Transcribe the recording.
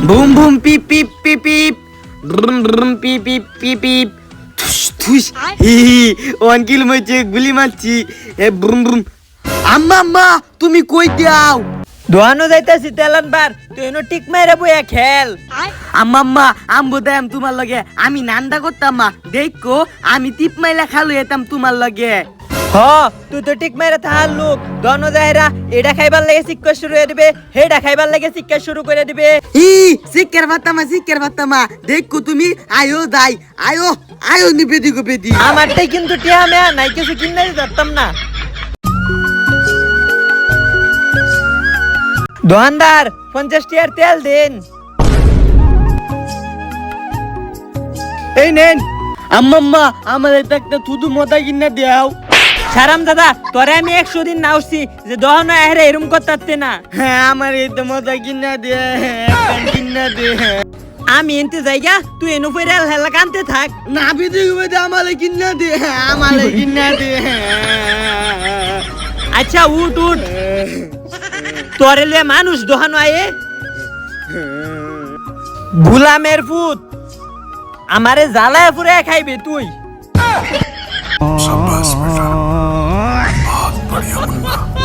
Boom boom পিপ পিপ পিপ পিপ ব্রুম ব্রুম পিপ পিপ পিপ পিপ থুস থুস হি হি 1 kilo মইছে গুলি মারছি এ ব্রুম ব্রুম আম্মা আম্মা তুমি কই দাও দোয়ানো যাইতাছি তেলান বার তুই এনো টিক মাইরা বইয়া খেল। আম্মা আম্মা আম্বু দাম তোমার লগে আমি নান্দা করতাম মা দেখো আমি টিপ মাইলা খালু এতাম তোমার লগে হ তুই তো টিক মাইরা থাল লোক দোয়ানো যাইরা এটা খাইবার লাগে শিক্ষা শুরু করে দিবে হেডা খাইবার লাগে শিক্ষা শুরু করে দিবে। ই শিক্ষার বাতামা দেখো তুমি আয়ো দাই আয়ো আয়ো নিবেদি গো বেদি আমারটাই কিন্তু টিয়া মেয়া নাই কিছু কিনে দিতাম না। দোকানদার 50 টিয়ার তেল দিন। এই নেন আম্মা আম্মা আমাদের তো একটা থুতু মতা কিনা দাও সারাম দাদা তোরে আমি 100 দিন না উঠছি যে দহনা এরে এরম করতে না। হ্যাঁ আমার এই তো মতা কিনা দে কিনা দে আমি এনতে যাইগা তুই এনু ফেরে হেলা কানতে থাক না বেদি গো বেদি আমালে কিনা দে আমালে কিনা দে আচ্ছা উঠ উঠ তোরে লে মানুষ দোহানো আয়ে গুলামের ফুত আমারে জ্বালায় ফুরে খাইবে তুই। शाबाश बेटा बहुत बढ़िया मुन्ना